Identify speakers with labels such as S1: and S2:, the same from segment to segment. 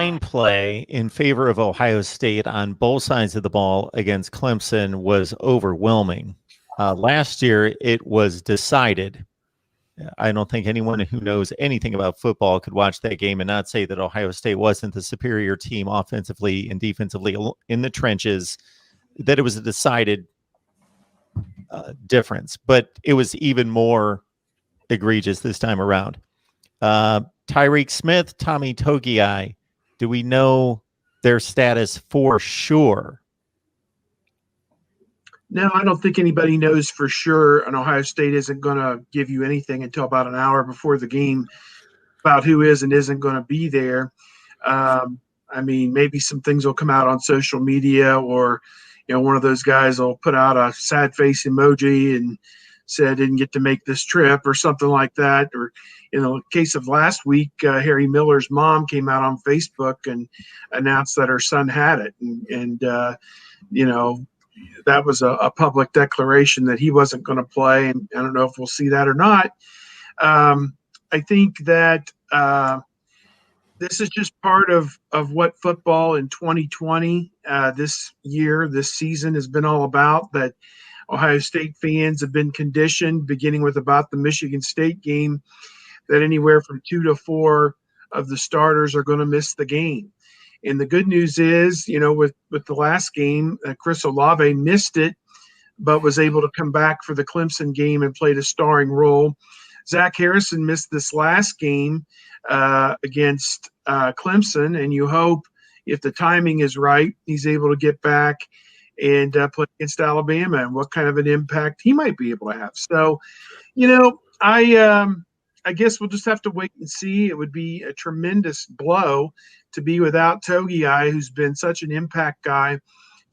S1: line play in favor of Ohio State on both sides of the ball against Clemson was overwhelming. Last year, it was decided. I don't think anyone who knows anything about football could watch that game and not say that Ohio State wasn't the superior team offensively and defensively in the trenches, that it was a decided difference. But it was even more egregious this time around. Tyreek Smith, Tommy Togiai, do we know their status for sure?
S2: No, I don't think anybody knows for sure, and Ohio State isn't going to give you anything until about an hour before the game about who is and isn't going to be there. I mean, maybe some things will come out on social media, or one of those guys will put out a sad face emoji and say I didn't get to make this trip or something like that. Or in the case of last week, Harry Miller's mom came out on Facebook and announced that her son had it, and that was a public declaration that he wasn't going to play, and I don't know if we'll see that or not. I think that this is just part of what football in 2020, this season has been all about, that Ohio State fans have been conditioned, beginning with about the Michigan State game, that anywhere from 2 to 4 of the starters are going to miss the game. And the good news is, with the last game, Chris Olave missed it, but was able to come back for the Clemson game and played a starring role. Zach Harrison missed this last game against Clemson, and you hope, if the timing is right, he's able to get back and play against Alabama, and what kind of an impact he might be able to have. So, I guess we'll just have to wait and see. It would be a tremendous blow to be without Togiai, who's been such an impact guy.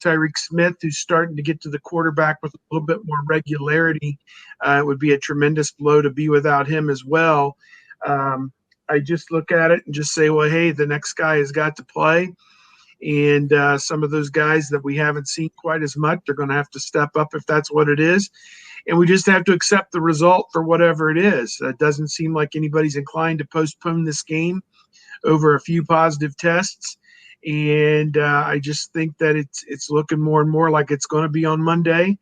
S2: Tyreek Smith, who's starting to get to the quarterback with a little bit more regularity. It would be a tremendous blow to be without him as well. I just look at it and just say, well, hey, the next guy has got to play. And some of those guys that we haven't seen quite as much, they're going to have to step up if that's what it is. And we just have to accept the result for whatever it is. It doesn't seem like anybody's inclined to postpone this game over a few positive tests. And I just think that it's looking more and more like it's going to be on Monday.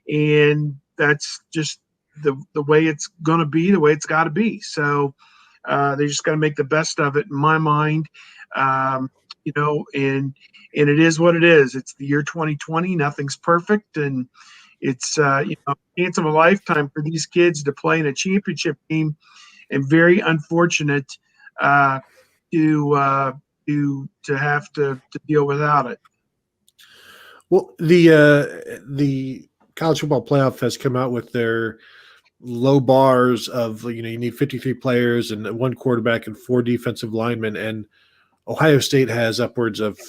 S2: And that's just the way it's going to be, the way it's got to be. So they just got to make the best of it, in my mind. And it is what it is. It's the year 2020. Nothing's perfect. And it's chance of a lifetime for these kids to play in a championship game, and very unfortunate to have to deal without it.
S3: Well, the college football playoff has come out with their low bars of, you need 53 players and 1 quarterback and 4 defensive linemen, and Ohio State has upwards of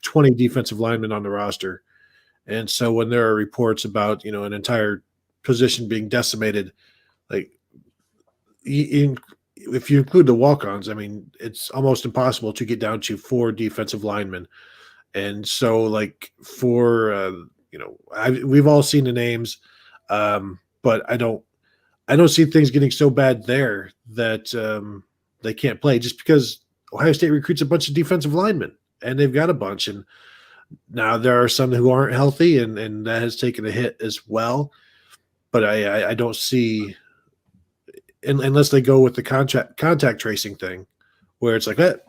S3: 20 defensive linemen on the roster. And so when there are reports about an entire position being decimated, like if you include the walk-ons, I mean, it's almost impossible to get down to 4 defensive linemen. And so, we've all seen the names, but I don't see things getting so bad there that they can't play, just because Ohio State recruits a bunch of defensive linemen, and they've got a bunch. And now there are some who aren't healthy, and that has taken a hit as well. But I don't see, unless they go with the contact tracing thing, where it's like that,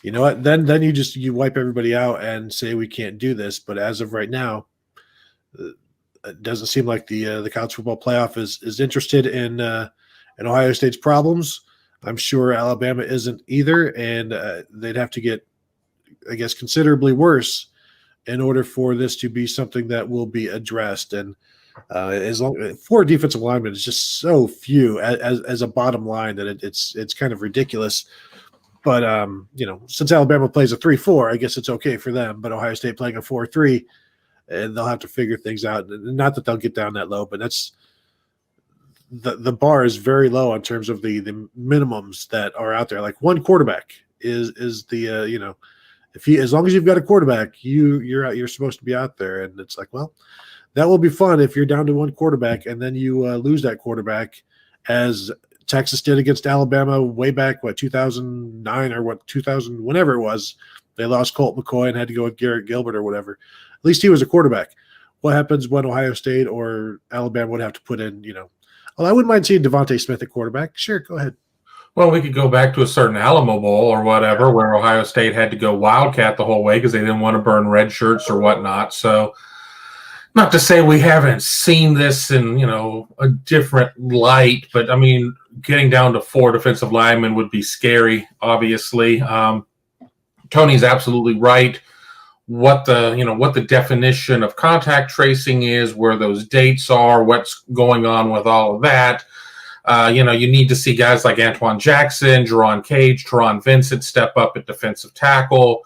S3: you know what? Then you wipe everybody out and say we can't do this. But as of right now, it doesn't seem like the college football playoff is interested in Ohio State's problems. I'm sure Alabama isn't either, and they'd have to get, I guess, considerably worse in order for this to be something that will be addressed. And as long 4 defensive linemen is just so few as a bottom line that it's kind of ridiculous. But since Alabama plays a 3-4, I guess it's okay for them. But Ohio State playing a 4-3, and they'll have to figure things out. Not that they'll get down that low, but that's the bar is very low in terms of the minimums that are out there. Like 1 quarterback is the as long as you've got a quarterback, you're supposed to be out there. And it's like, well, that will be fun if you're down to 1 quarterback and then you lose that quarterback as Texas did against Alabama way back, 2009 or 2000, whenever it was. They lost Colt McCoy and had to go with Garrett Gilbert or whatever. At least he was a quarterback. What happens when Ohio State or Alabama would have to put in, well, I wouldn't mind seeing DeVonta Smith at quarterback. Sure, go ahead.
S4: Well, we could go back to a certain Alamo Bowl or whatever where Ohio State had to go Wildcat the whole way because they didn't want to burn red shirts or whatnot. So not to say we haven't seen this in, a different light, but, I mean, getting down to 4 defensive linemen would be scary, obviously. Tony's absolutely right. What the definition of contact tracing is, where those dates are, what's going on with all of that. You need to see guys like Antoine Jackson, Jerron Cage, Teron Vincent step up at defensive tackle.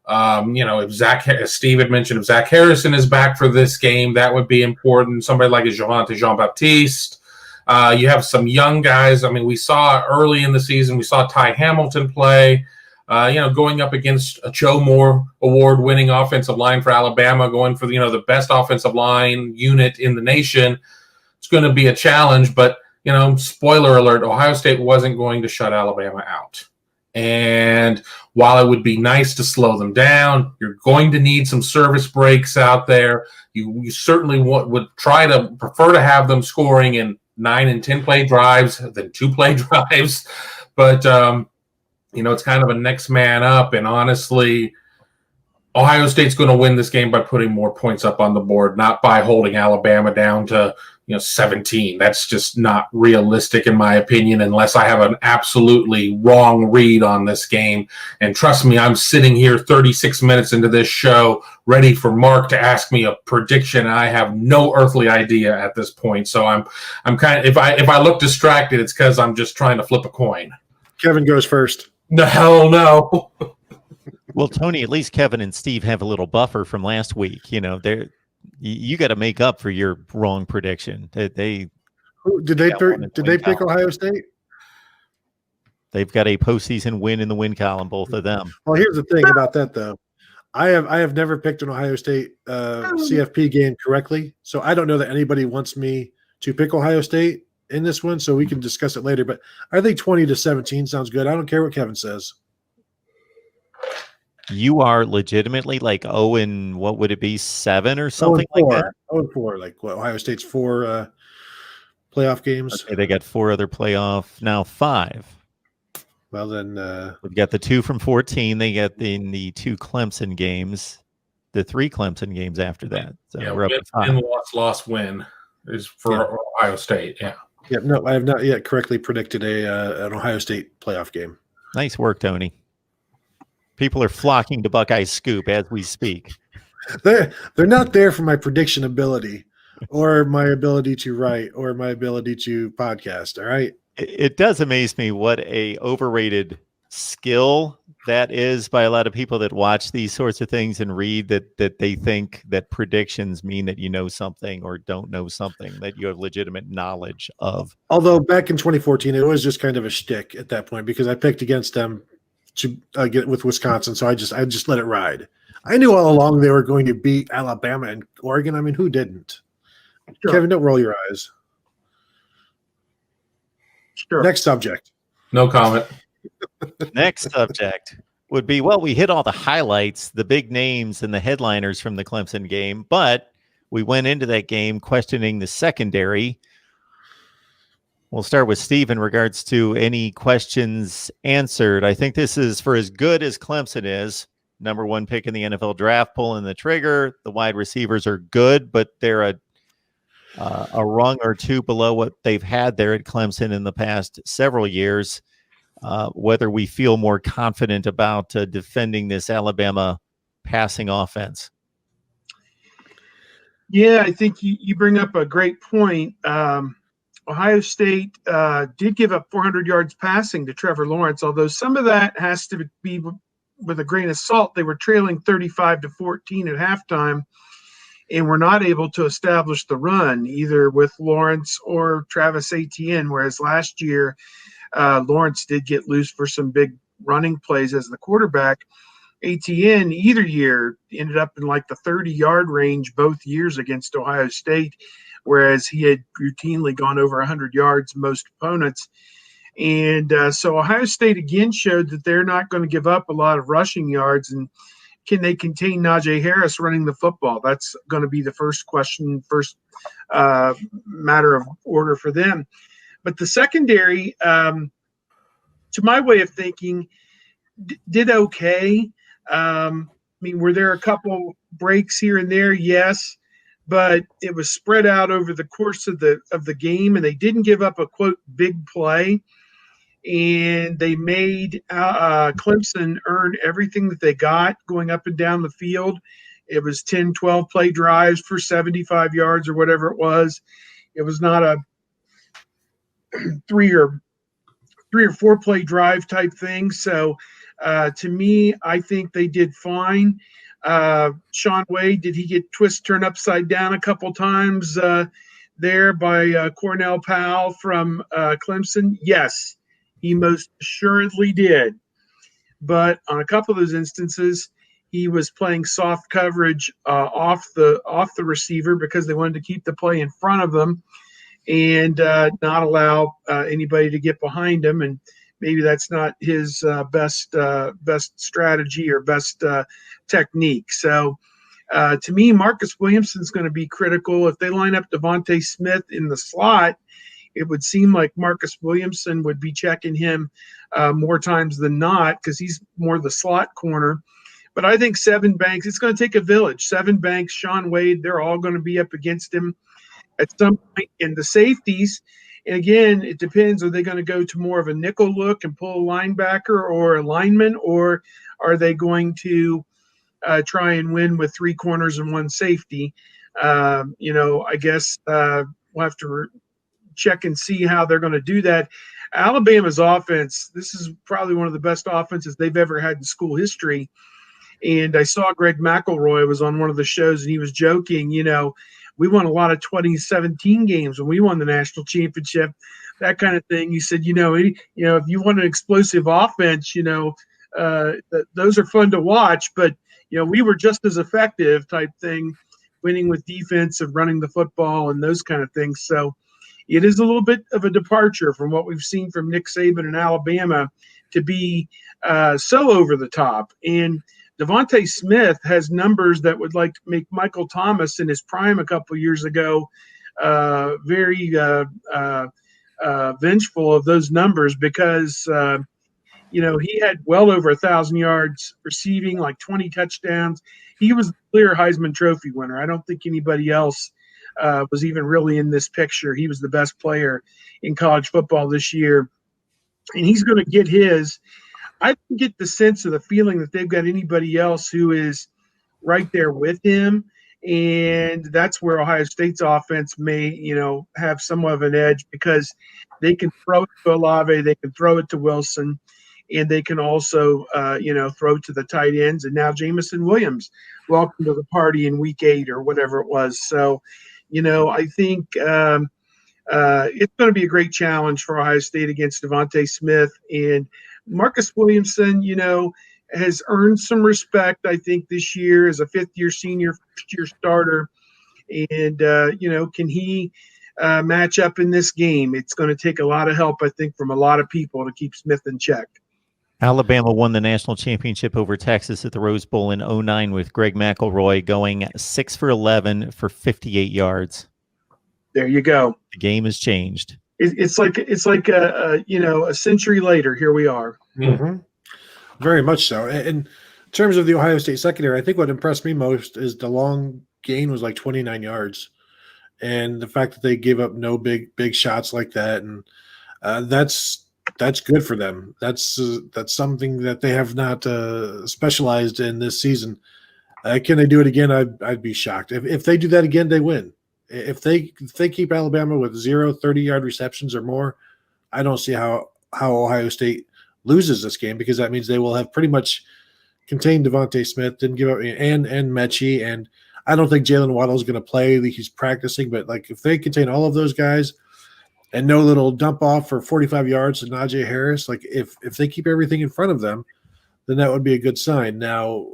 S4: If Steve had mentioned, if Zach Harrison is back for this game, that would be important. Somebody like Jean-Baptiste. You have some young guys. I mean, we saw early in the season, we saw Ty Hamilton play. Going up against a Joe Moore award-winning offensive line for Alabama, going for the best offensive line unit in the nation. It's going to be a challenge, but spoiler alert: Ohio State wasn't going to shut Alabama out. And while it would be nice to slow them down, you're going to need some service breaks out there. You certainly would prefer to have them scoring in 9 and 10 play drives than 2 play drives, but. It's kind of a next man up, and honestly, Ohio State's going to win this game by putting more points up on the board, not by holding Alabama down to 17. That's just not realistic, in my opinion, unless I have an absolutely wrong read on this game. And trust me, I'm sitting here 36 minutes into this show, ready for Mark to ask me a prediction, and I have no earthly idea at this point. So I'm kind of, if I look distracted, it's because I'm just trying to flip a coin.
S3: Kevin goes first.
S4: No, hell no.
S1: Well, Tony, at least Kevin and Steve have a little buffer from last week. You got to make up for your wrong prediction. Did they pick Ohio State? They've got a postseason win in the win column, both of them.
S3: Well, here's the thing about that, though. I have never picked an Ohio State CFP game correctly, so I don't know that anybody wants me to pick Ohio State in this one, so we can discuss it later. But I think 20-17 sounds good. I don't care what Kevin says.
S1: You are legitimately like 0 and what would it be, 7 or something like that?
S3: 0-4, like what? Ohio State's 4 playoff games.
S1: Okay, they got 4 other playoff, now 5.
S3: Well, then
S1: we've got the 2 from 14. They get the 2 Clemson games, the 3 Clemson games after that. So
S4: yeah,
S1: we're up to 5.
S4: Win, loss, win is for Ohio State. Yeah.
S3: Yeah, no, I have not yet correctly predicted an Ohio State playoff game.
S1: Nice work, Tony. People are flocking to Buckeye Scoop as we speak.
S3: They're not there for my prediction ability or my ability to write or my ability to podcast, all right?
S1: It does amaze me what a overrated skill that is by a lot of people that watch these sorts of things and read that they think that predictions mean that you know something or don't know something, that you have legitimate knowledge of.
S3: Although back in 2014, it was just kind of a shtick at that point because I picked against them to get with Wisconsin, so I just let it ride. I knew all along they were going to beat Alabama and Oregon. I mean, who didn't? Sure. Kevin, don't roll your eyes. Sure. Next subject.
S4: No comment.
S1: Next subject would be, well, we hit all the highlights, the big names and the headliners from the Clemson game, but we went into that game questioning the secondary. We'll start with Steve in regards to any questions answered. I think this is for as good as Clemson is. Number 1 pick in the NFL draft, pulling the trigger. The wide receivers are good, but they're a rung or 2 below what they've had there at Clemson in the past several years. Whether we feel more confident about defending this Alabama passing offense.
S2: Yeah, I think you bring up a great point. Ohio State did give up 400 yards passing to Trevor Lawrence, although some of that has to be with a grain of salt. They were trailing 35-14 at halftime and were not able to establish the run either with Lawrence or Travis Etienne, whereas last year Lawrence did get loose for some big running plays as the quarterback. Etienne either year ended up in like the 30-yard range both years against Ohio State, whereas he had routinely gone over 100 yards most opponents. And so Ohio State again showed that they're not going to give up a lot of rushing yards. And can they contain Najee Harris running the football? That's going to be the first question, first matter of order for them. But the secondary, to my way of thinking, did okay. I mean, were there a couple breaks here and there? Yes, but it was spread out over the course of the game, and they didn't give up a quote big play. And they made Clemson earn everything that they got going up and down the field. It was 10, 12 play drives for 75 yards or whatever it was. It was not a three or four play drive type thing. So to me, I think they did fine. Sean Wade, did he get turned upside down a couple times there by Cornell Powell from Clemson? Yes. He most assuredly did. But on a couple of those instances, he was playing soft coverage off the receiver because they wanted to keep the play in front of them and not allow anybody to get behind him. And maybe that's not his best strategy or best technique. So to me, Marcus Williamson's going to be critical. If they line up DeVonta Smith in the slot, it would seem like Marcus Williamson would be checking him more times than not because he's more the slot corner. But I think Seven Banks, it's going to take a village. Seven Banks, Sean Wade, they're all going to be up against him at some point. In the safeties, and again, it depends. Are they going to go to more of a nickel look and pull a linebacker or a lineman, or are they going to try and win with three corners and one safety? I guess we'll have to check and see how they're going to do that. Alabama's offense, this is probably one of the best offenses they've ever had in school history. And I saw Greg McElroy was on one of the shows, and he was joking, we won a lot of 2017 games when we won the national championship, that kind of thing. He said, if you want an explosive offense, those are fun to watch, but, we were just as effective type thing, winning with defense and running the football and those kind of things. So it is a little bit of a departure from what we've seen from Nick Saban in Alabama to be so over the top. And DeVonta Smith has numbers that would make Michael Thomas in his prime a couple of years ago very vengeful of those numbers because, he had well over 1,000 yards receiving, 20 touchdowns. He was the clear Heisman Trophy winner. I don't think anybody else was even really in this picture. He was the best player in college football this year, and he's going to get his. I don't get the sense of the feeling that they've got anybody else who is right there with him, and that's where Ohio State's offense may, have somewhat of an edge because they can throw it to Olave, they can throw it to Wilson, and they can also, throw to the tight ends. And now Jamison Williams, welcome to the party in week 8 or whatever it was. So, I think it's going to be a great challenge for Ohio State against DeVonta Smith. And Marcus Williamson, has earned some respect, I think, this year as a fifth-year senior, first-year starter. And, can he match up in this game? It's going to take a lot of help, I think, from a lot of people to keep Smith in check.
S1: Alabama won the national championship over Texas at the Rose Bowl in 2009 with Greg McElroy going 6 for 11 for 58 yards.
S2: There you go.
S1: The game has changed.
S2: It's like a century later. Here we are.
S3: Mm-hmm. Very much so. In terms of the Ohio State secondary, I think what impressed me most is the long gain was 29 yards, and the fact that they gave up no big shots like that, and that's good for them. That's something that they have not specialized in this season. Can they do it again? I'd be shocked. If they do that again, they win. If they keep Alabama with 0 30-yard receptions or more, I don't see how Ohio State loses this game, because that means they will have pretty much contained DeVonta Smith, didn't give up, and Mechie, and I don't think Jalen Waddle is going to play. He's practicing, but if they contain all of those guys and no little dump off for 45 yards to Najee Harris, if they keep everything in front of them, then that would be a good sign. Now,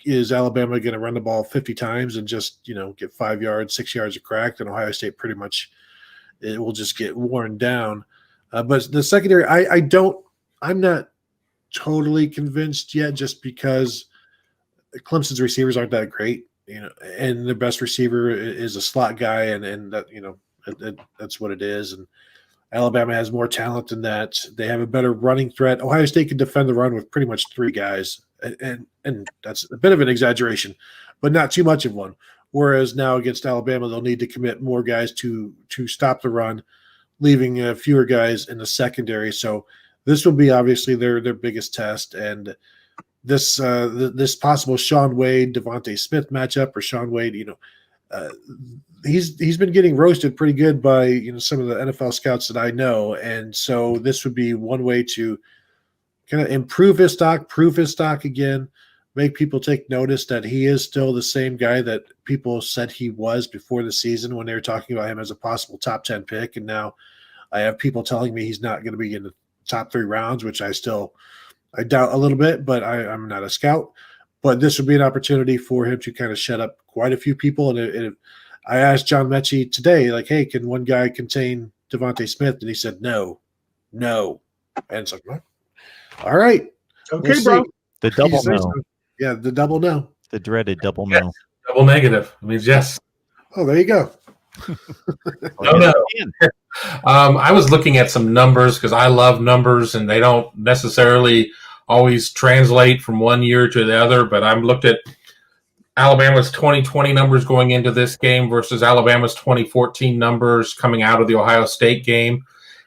S3: is Alabama going to run the ball 50 times and just, get 5 yards, 6 yards of crack? Then Ohio State pretty much, it will just get worn down. But the secondary, I'm not totally convinced yet, just because Clemson's receivers aren't that great, and the best receiver is a slot guy, and that, that's what it is. And Alabama has more talent than that. They have a better running threat. Ohio State can defend the run with pretty much 3 guys, and that's a bit of an exaggeration, but not too much of one. Whereas now against Alabama, they'll need to commit more guys to stop the run, leaving fewer guys in the secondary. So this will be obviously their biggest test. And this possible Sean Wade, DeVonta Smith matchup, or Sean Wade, he's been getting roasted pretty good by some of the NFL scouts that I know, and so this would be one way to kind of improve his stock, prove his stock again, make people take notice that he is still the same guy that people said he was before the season when they were talking about him as a possible top 10 pick, and now I have people telling me he's not going to be in the top 3 rounds, which I doubt a little bit, but I'm not a scout. But this would be an opportunity for him to kind of shut up quite a few people. And I asked John Mechie today, like, hey, can one guy contain DeVonta Smith? And he said, no. And so, all right.
S2: Okay,
S3: we'll
S2: bro.
S3: see.
S1: The double
S3: You say
S1: no.
S3: so. Yeah, the double no.
S1: The dreaded double
S4: Yes.
S1: no.
S4: Double negative. I mean, yes.
S3: Oh, there you go.
S4: No. I was looking at some numbers because I love numbers, and they don't necessarily always translate from one year to the other. But I'm looked at Alabama's 2020 numbers going into this game versus Alabama's 2014 numbers coming out of the Ohio State game.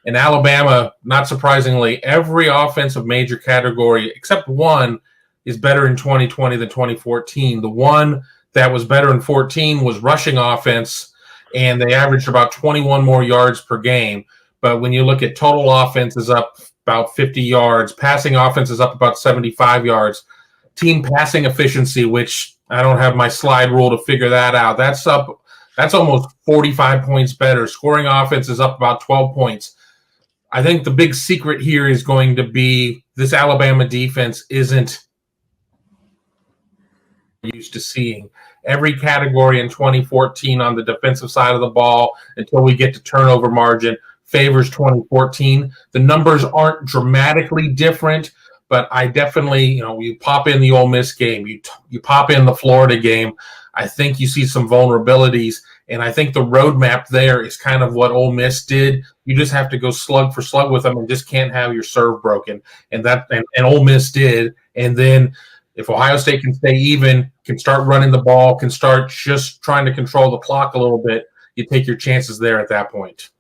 S4: And Alabama, not surprisingly, every offensive major category except one is better in 2020 than 2014. The one that was better in 14 was rushing offense, and they averaged about 21 more yards per game. But when you look at total offense is up about 50 yards, passing offense is up about 75 yards. Team passing efficiency, which I don't have my slide rule to figure that out, that's up. That's almost 45 points better. Scoring offense is up about 12 points. I think the big secret here is going to be this Alabama defense isn't used to seeing. Every category in 2014 on the defensive side of the ball, until we get to turnover margin, favors 2014. The numbers aren't dramatically different, but I definitely, you pop in the Ole Miss game, you pop in the Florida game, I think you see some vulnerabilities, and I think the roadmap there is kind of what Ole Miss did. You just have to go slug for slug with them and just can't have your serve broken, and Ole Miss did. And then if Ohio State can stay even, can start running the ball, can start just trying to control the clock a little bit, you take your chances there at that point.